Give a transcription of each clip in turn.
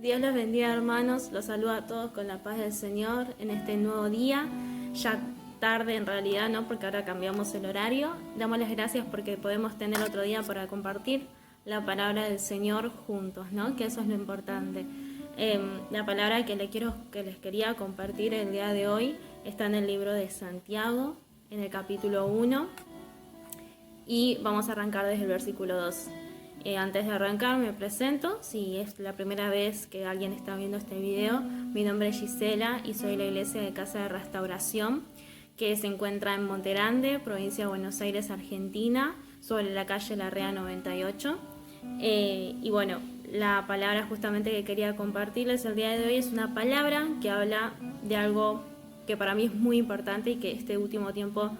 Dios los bendiga, hermanos. Los saludo a todos con la paz del Señor en este nuevo día. Ya tarde en realidad, ¿no? Porque ahora cambiamos el horario. Damos las gracias porque podemos tener otro día para compartir la palabra del Señor juntos, ¿no? Que eso es lo importante. La palabra que les quería compartir el día de hoy está en el libro de Santiago, en el capítulo 1. Y vamos a arrancar desde el versículo 2. Antes de arrancar me presento, si es la primera vez que alguien está viendo este video, mi nombre es Gisela y soy la iglesia de Casa de Restauración, que se encuentra en Monte Grande, provincia de Buenos Aires, Argentina, sobre la calle Larrea 98. Y bueno, la palabra justamente que quería compartirles el día de hoy es una palabra que habla de algo que para mí es muy importante y que este último tiempo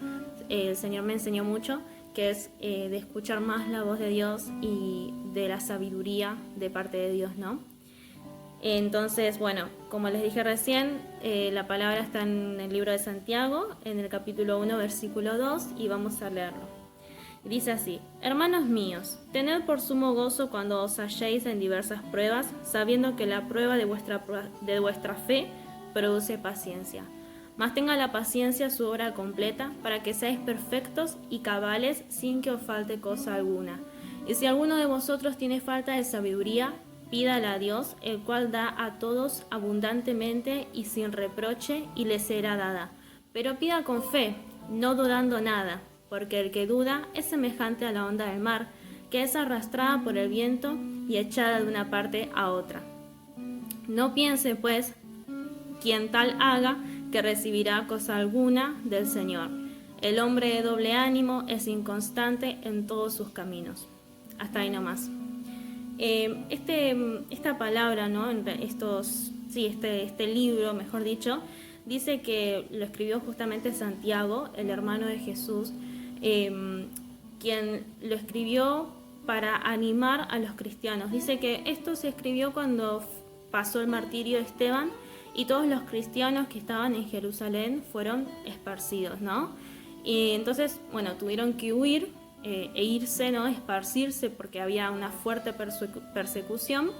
el Señor me enseñó mucho, que es de escuchar más la voz de Dios y de la sabiduría de parte de Dios, ¿no? Entonces, bueno, como les dije recién, la palabra está en el libro de Santiago, en el capítulo 1, versículo 2, y vamos a leerlo. Dice así: Hermanos míos, tened por sumo gozo cuando os halléis en diversas pruebas, sabiendo que la prueba de vuestra fe produce paciencia. Mas tenga la paciencia su obra completa, para que seáis perfectos y cabales sin que os falte cosa alguna. Y si alguno de vosotros tiene falta de sabiduría, pídala a Dios, el cual da a todos abundantemente y sin reproche, y le será dada. Pero pida con fe, no dudando nada, porque el que duda es semejante a la onda del mar, que es arrastrada por el viento y echada de una parte a otra. No piense, pues, quien tal haga, que recibirá cosa alguna del Señor. El hombre de doble ánimo es inconstante en todos sus caminos. Hasta ahí nomás. Esta palabra, ¿no? Este libro, mejor dicho, dice que lo escribió justamente Santiago, el hermano de Jesús, quien lo escribió para animar a los cristianos. Dice que esto se escribió cuando pasó el martirio de Esteban, y todos los cristianos que estaban en Jerusalén fueron esparcidos, ¿no? Y entonces, bueno, tuvieron que huir e irse, ¿no? Esparcirse porque había una fuerte persecución.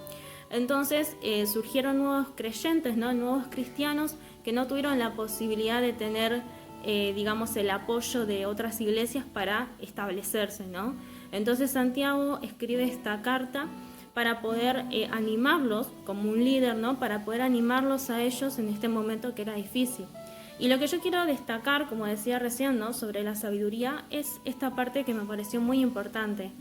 Entonces surgieron nuevos creyentes, ¿no? Nuevos cristianos que no tuvieron la posibilidad de tener, digamos, el apoyo de otras iglesias para establecerse, ¿no? Entonces Santiago escribe esta carta para poder animarlos como un líder, ¿no? Para poder animarlos a ellos en este momento que era difícil. Y lo que yo quiero destacar, como decía recién, ¿no? Sobre la sabiduría, es esta parte que me pareció muy importante,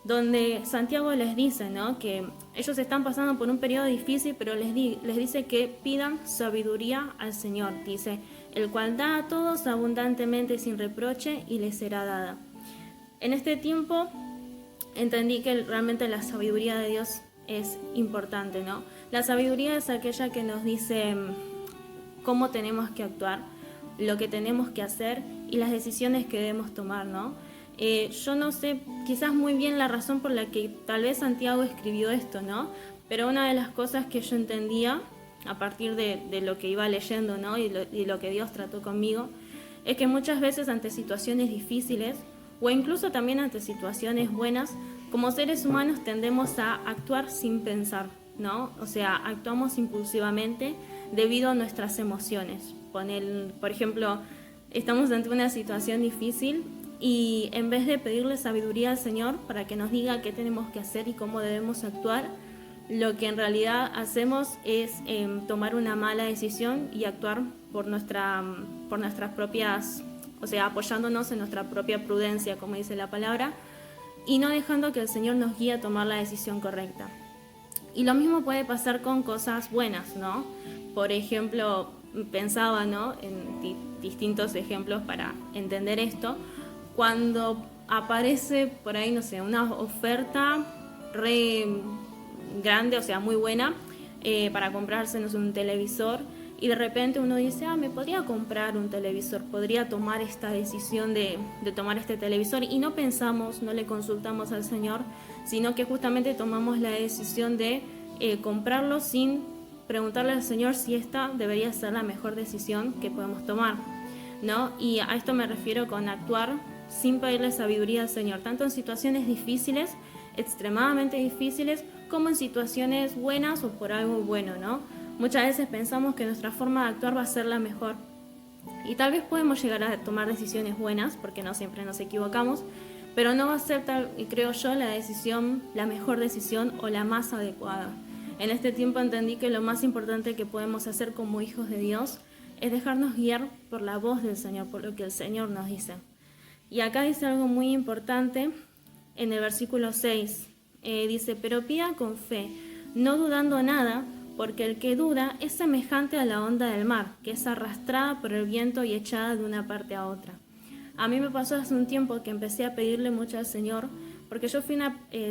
donde Santiago les dice, ¿no? Que ellos están pasando por un periodo difícil, pero les dice que pidan sabiduría al Señor, dice, el cual da a todos abundantemente sin reproche y les será dada. En este tiempo entendí que realmente la sabiduría de Dios es importante, ¿no? La sabiduría es aquella que nos dice cómo tenemos que actuar, lo que tenemos que hacer y las decisiones que debemos tomar, ¿no? Yo no sé quizás muy bien la razón por la que tal vez Santiago escribió esto, ¿no? Pero una de las cosas que yo entendía a partir de lo que iba leyendo, ¿no? y lo que Dios trató conmigo, es que muchas veces ante situaciones difíciles, o incluso también ante situaciones buenas, como seres humanos tendemos a actuar sin pensar, ¿no? O sea, actuamos impulsivamente debido a nuestras emociones. Por ejemplo, estamos ante una situación difícil y en vez de pedirle sabiduría al Señor para que nos diga qué tenemos que hacer y cómo debemos actuar, lo que en realidad hacemos es tomar una mala decisión y actuar por nuestras propias, o sea, apoyándonos en nuestra propia prudencia, como dice la palabra, y no dejando que el Señor nos guíe a tomar la decisión correcta. Y lo mismo puede pasar con cosas buenas, ¿no? Por ejemplo, pensaba, ¿no? En distintos ejemplos para entender esto. Cuando aparece por ahí, no sé, una oferta re grande, o sea, muy buena, para comprársenos un televisor, y de repente uno dice, me podría comprar un televisor, podría tomar esta decisión de tomar este televisor, y no pensamos, no le consultamos al Señor, sino que justamente tomamos la decisión de comprarlo sin preguntarle al Señor si esta debería ser la mejor decisión que podemos tomar, ¿no? Y a esto me refiero con actuar sin pedirle sabiduría al Señor, tanto en situaciones difíciles, extremadamente difíciles, como en situaciones buenas o por algo bueno, ¿no? Muchas veces pensamos que nuestra forma de actuar va a ser la mejor. Y tal vez podemos llegar a tomar decisiones buenas, porque no siempre nos equivocamos, pero no va a ser tal, y creo yo, la mejor decisión o la más adecuada. En este tiempo entendí que lo más importante que podemos hacer como hijos de Dios es dejarnos guiar por la voz del Señor, por lo que el Señor nos dice. Y acá dice algo muy importante en el versículo 6. Dice, pero pida con fe, no dudando nada, porque el que duda es semejante a la onda del mar, que es arrastrada por el viento y echada de una parte a otra. A mí me pasó hace un tiempo que empecé a pedirle mucho al Señor, porque yo fui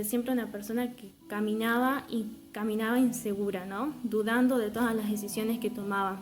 siempre una persona que caminaba insegura, ¿no? Dudando de todas las decisiones que tomaba.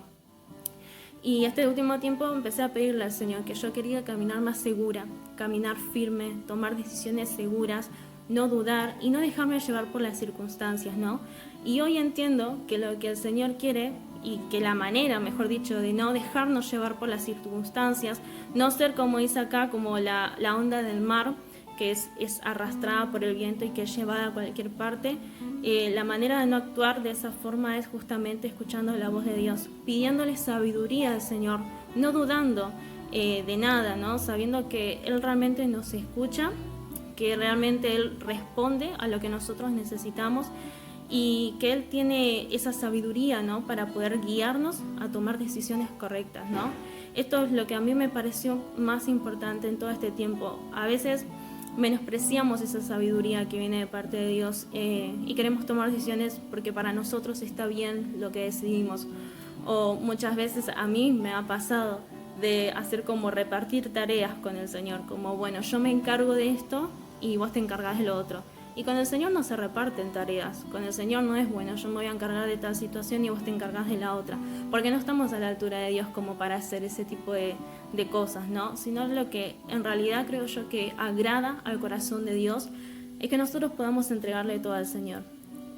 Y este último tiempo empecé a pedirle al Señor que yo quería caminar más segura, caminar firme, tomar decisiones seguras, no dudar y no dejarme llevar por las circunstancias, ¿no? Y hoy entiendo que lo que el Señor quiere y que la manera, mejor dicho, de no dejarnos llevar por las circunstancias, no ser como dice acá, como la onda del mar, que es arrastrada por el viento y que es llevada a cualquier parte. La manera de no actuar de esa forma es justamente escuchando la voz de Dios, pidiéndole sabiduría al Señor, no dudando de nada, ¿no? Sabiendo que Él realmente nos escucha, que realmente Él responde a lo que nosotros necesitamos y que Él tiene esa sabiduría, ¿no? Para poder guiarnos a tomar decisiones correctas, ¿no? Esto es lo que a mí me pareció más importante en todo este tiempo. A veces menospreciamos esa sabiduría que viene de parte de Dios y queremos tomar decisiones porque para nosotros está bien lo que decidimos. O muchas veces a mí me ha pasado de hacer como repartir tareas con el Señor, como bueno, yo me encargo de esto y vos te encargás de lo otro. Y con el Señor no se reparten tareas, con el Señor no es bueno, yo me voy a encargar de tal situación y vos te encargás de la otra, porque no estamos a la altura de Dios como para hacer ese tipo de cosas, ¿no? Sino lo que en realidad creo yo que agrada al corazón de Dios es que nosotros podamos entregarle todo al Señor,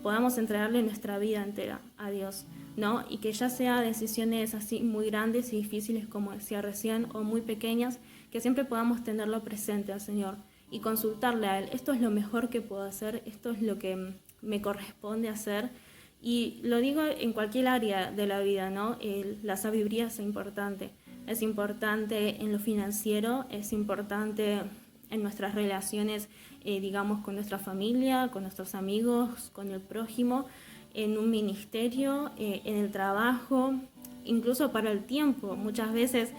podamos entregarle nuestra vida entera a Dios, ¿no? Y que ya sea decisiones así muy grandes y difíciles como decía recién, o muy pequeñas, que siempre podamos tenerlo presente al Señor y consultarle a Él. Esto es lo mejor que puedo hacer, esto es lo que me corresponde hacer. Y lo digo en cualquier área de la vida, ¿no? La sabiduría es importante. Es importante en lo financiero, es importante en nuestras relaciones, digamos, con nuestra familia, con nuestros amigos, con el prójimo, en un ministerio, en el trabajo, incluso para el tiempo. Muchas veces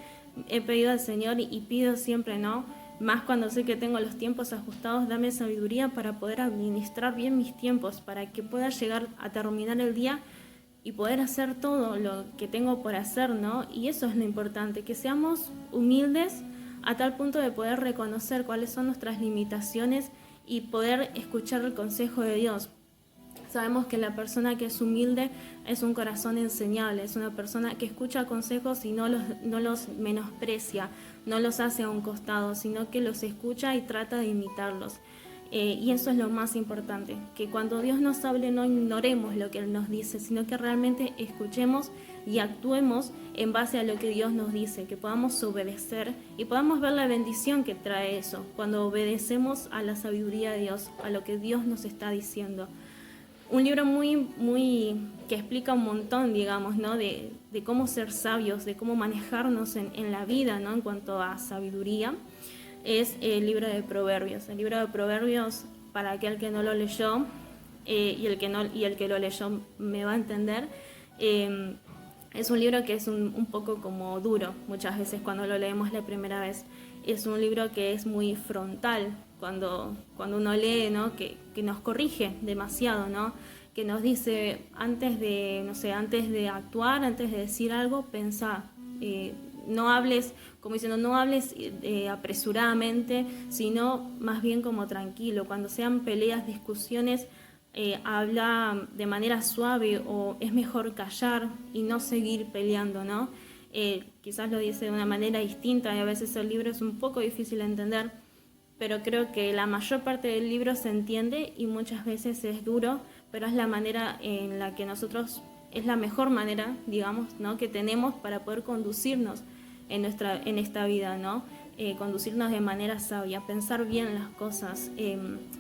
he pedido al Señor y pido siempre, ¿no? Más cuando sé que tengo los tiempos ajustados, dame sabiduría para poder administrar bien mis tiempos, para que pueda llegar a terminar el día y poder hacer todo lo que tengo por hacer, ¿no? Y eso es lo importante, que seamos humildes a tal punto de poder reconocer cuáles son nuestras limitaciones y poder escuchar el consejo de Dios. Sabemos que la persona que es humilde es un corazón enseñable, es una persona que escucha consejos y no los menosprecia, no los hace a un costado, sino que los escucha y trata de imitarlos. Y eso es lo más importante, que cuando Dios nos hable no ignoremos lo que Él nos dice, sino que realmente escuchemos y actuemos en base a lo que Dios nos dice, que podamos obedecer y podamos ver la bendición que trae eso, cuando obedecemos a la sabiduría de Dios, a lo que Dios nos está diciendo. Un libro muy que explica un montón, digamos, ¿no? de cómo ser sabios, de cómo manejarnos en la vida, ¿no? En cuanto a sabiduría, es el libro de Proverbios. El libro de Proverbios, para aquel que no lo leyó y el que lo leyó me va a entender, es un libro que es un poco como duro muchas veces cuando lo leemos la primera vez. Es un libro que es muy frontal cuando uno lee, ¿no? Que nos corrige demasiado, ¿no? Que nos dice antes de actuar, antes de decir algo, pensá, no hables, como diciendo, no hables apresuradamente, sino más bien como tranquilo. Cuando sean peleas, discusiones, habla de manera suave, o es mejor callar y no seguir peleando, ¿no? Quizás lo dice de una manera distinta y a veces el libro es un poco difícil de entender, pero creo que la mayor parte del libro se entiende y muchas veces es duro, pero es la manera en la que nosotros, es la mejor manera, digamos, ¿no? que tenemos para poder conducirnos en esta vida, ¿no? conducirnos de manera sabia, pensar bien las cosas,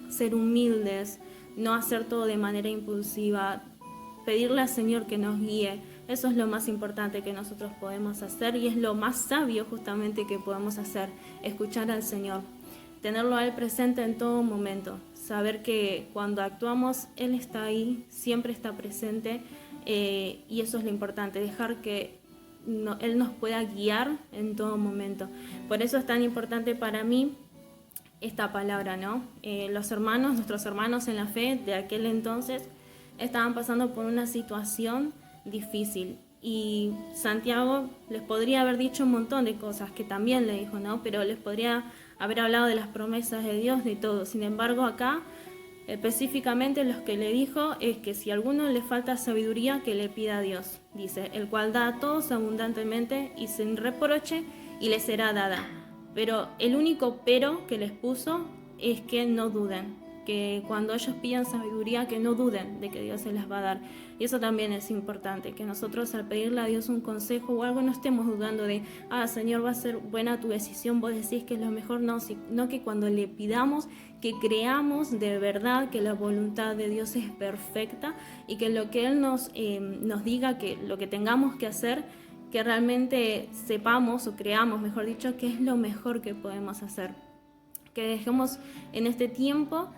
ser humildes, no hacer todo de manera impulsiva, pedirle al Señor que nos guíe. Eso es lo más importante que nosotros podemos hacer y es lo más sabio justamente que podemos hacer, escuchar al Señor, tenerlo a Él presente en todo momento, saber que cuando actuamos Él está ahí, siempre está presente, y eso es lo importante, dejar que Él nos pueda guiar en todo momento. Por eso es tan importante para mí esta palabra, ¿no? Nuestros hermanos en la fe de aquel entonces estaban pasando por una situación difícil y Santiago les podría haber dicho un montón de cosas que también le dijo, ¿no? Pero les podría haber hablado de las promesas de Dios, de todo. Sin embargo, acá específicamente lo que le dijo es que si a alguno le falta sabiduría, que le pida a Dios, dice, el cual da a todos abundantemente y sin reproche y le será dada. Pero el único pero que les puso es que no duden, que cuando ellos pidan sabiduría, que no duden de que Dios se las va a dar. Y eso también es importante, que nosotros al pedirle a Dios un consejo o algo no estemos dudando de, Señor, va a ser buena tu decisión, vos decís que es lo mejor, no, sino que cuando le pidamos, que creamos de verdad que la voluntad de Dios es perfecta y que lo que Él nos diga, que lo que tengamos que hacer, que realmente sepamos o creamos, mejor dicho, que es lo mejor que podemos hacer. Que dejemos en este tiempo,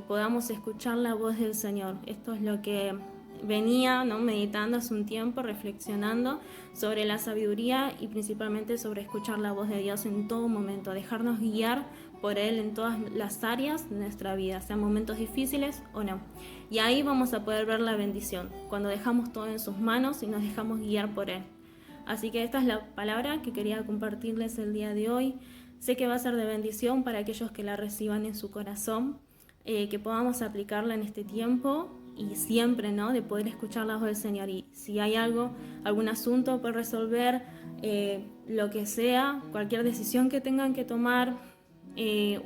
podamos escuchar la voz del Señor. Esto es lo que venía, ¿no?, meditando hace un tiempo, reflexionando sobre la sabiduría y principalmente sobre escuchar la voz de Dios en todo momento, dejarnos guiar por Él en todas las áreas de nuestra vida, sean momentos difíciles o no. Y ahí vamos a poder ver la bendición, cuando dejamos todo en sus manos y nos dejamos guiar por Él. Así que esta es la palabra que quería compartirles el día de hoy. Sé que va a ser de bendición para aquellos que la reciban en su corazón, que podamos aplicarla en este tiempo y siempre, ¿no?, de poder escuchar la voz del Señor. Y si hay algún asunto por resolver, lo que sea, cualquier decisión que tengan que tomar,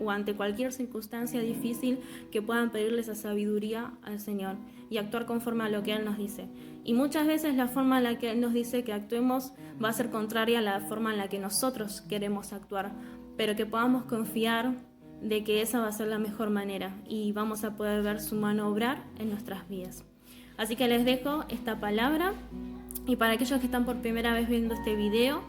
o ante cualquier circunstancia difícil, que puedan pedirle esa sabiduría al Señor y actuar conforme a lo que Él nos dice. Y muchas veces la forma en la que Él nos dice que actuemos va a ser contraria a la forma en la que nosotros queremos actuar, pero que podamos confiar de que esa va a ser la mejor manera y vamos a poder ver su mano obrar en nuestras vidas. Así que les dejo esta palabra, y para aquellos que están por primera vez viendo este video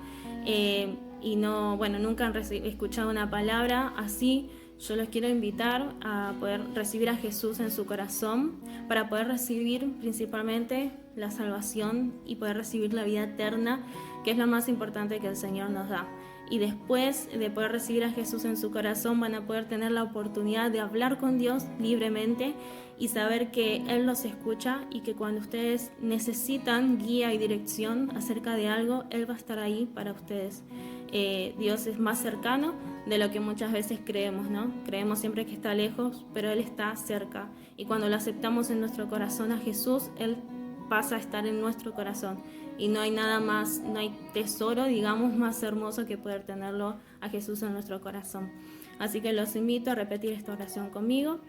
y nunca han escuchado una palabra así, yo los quiero invitar a poder recibir a Jesús en su corazón, para poder recibir principalmente la salvación y poder recibir la vida eterna, que es lo más importante que el Señor nos da. Y después de poder recibir a Jesús en su corazón, van a poder tener la oportunidad de hablar con Dios libremente y saber que Él los escucha y que cuando ustedes necesitan guía y dirección acerca de algo, Él va a estar ahí para ustedes. Dios es más cercano de lo que muchas veces creemos, ¿no? Creemos siempre que está lejos, pero Él está cerca. Y cuando lo aceptamos en nuestro corazón a Jesús, Él pasa a estar en nuestro corazón. Y no hay nada más, no hay tesoro, digamos, más hermoso que poder tenerlo a Jesús en nuestro corazón. Así que los invito a repetir esta oración conmigo.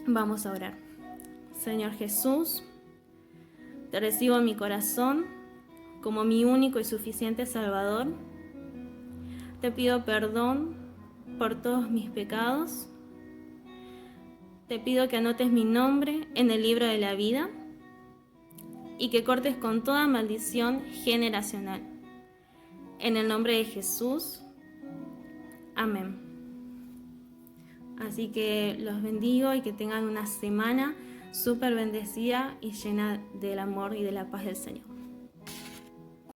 Vamos a orar. Señor Jesús, te recibo en mi corazón como mi único y suficiente Salvador. Te pido perdón por todos mis pecados. Te pido que anotes mi nombre en el libro de la vida y que cortes con toda maldición generacional. En el nombre de Jesús. Amén. Así que los bendigo y que tengan una semana súper bendecida y llena del amor y de la paz del Señor.